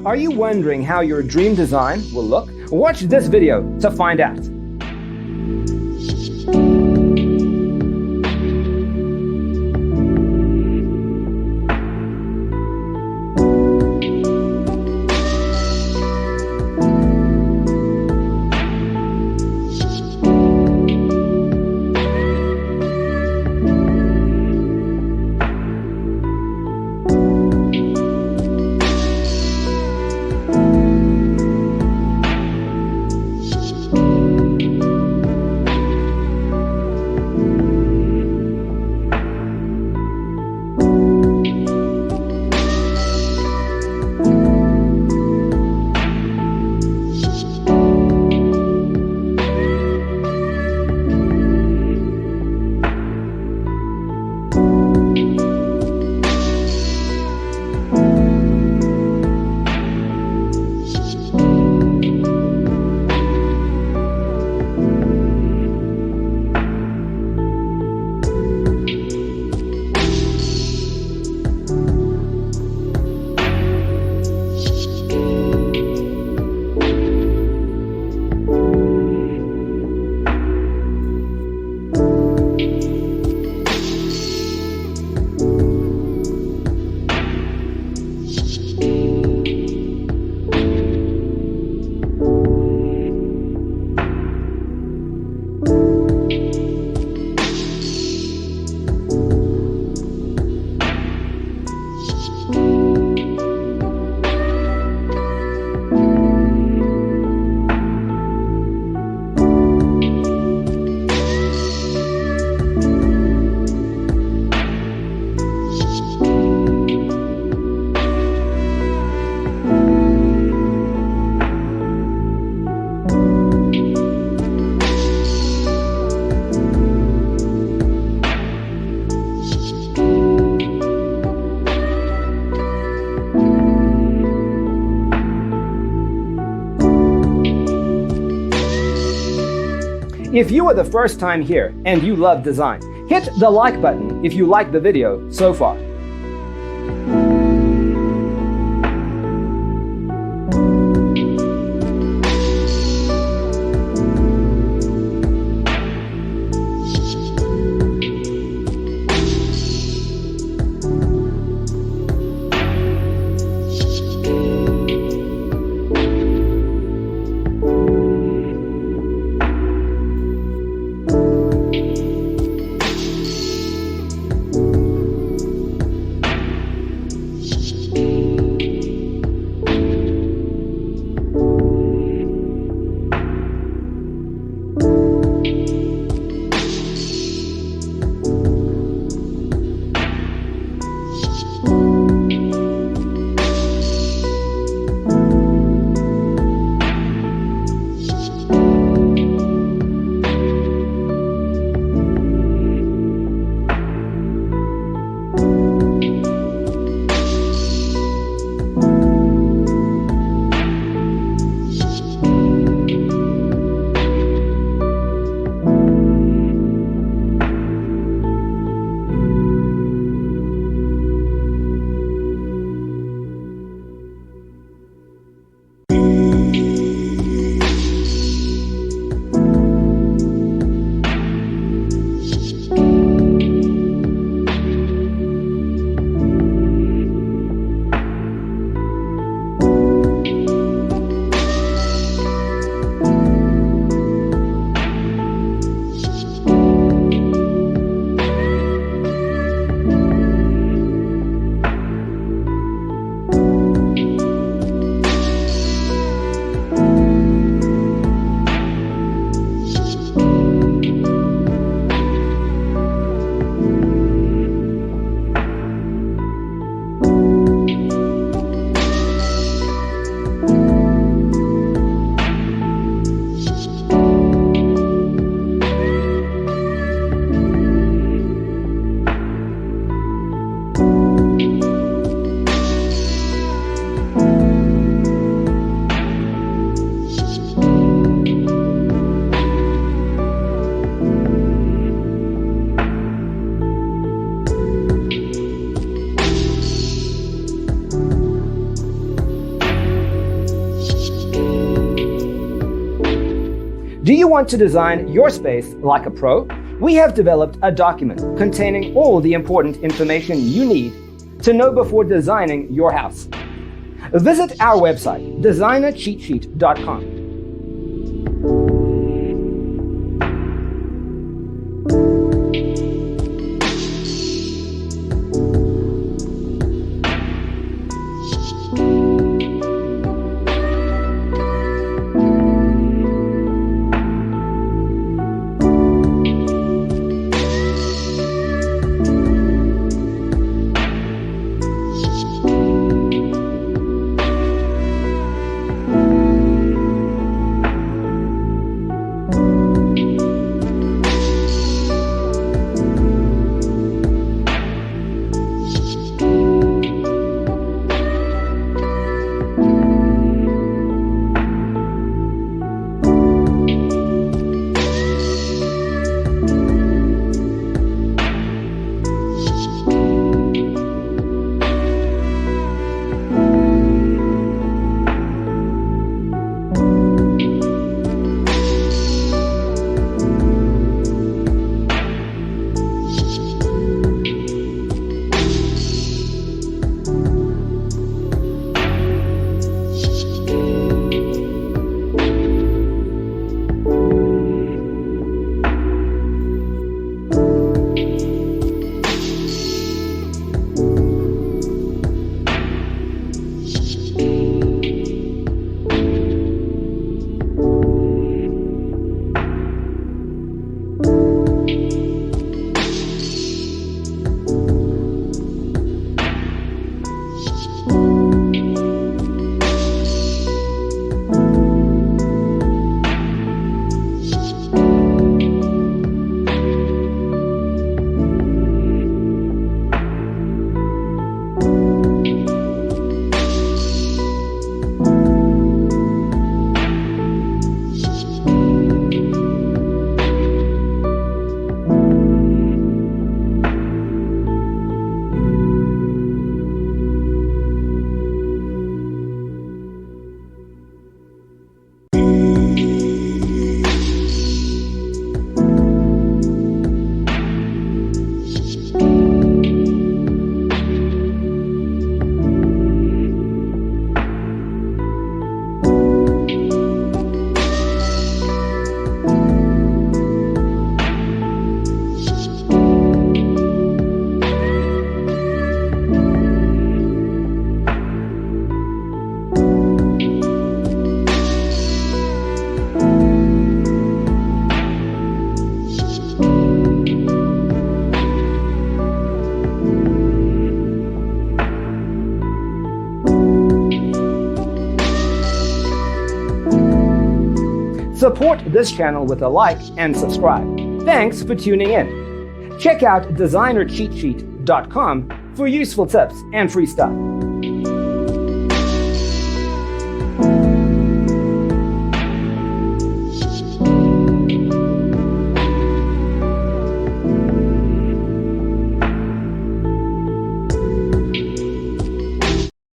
Are you wondering how your dream design will look? Watch this video to find out. If you are the first time here and you love design, hit the like button if you like the video so far. Do you want to design your space like a pro? We have developed a document containing all the important information you need to know before designing your house. Visit our website, designercheatsheet.com. Support this channel with a like and subscribe. Thanks for tuning in. Check out designercheatsheet.com for useful tips and free stuff.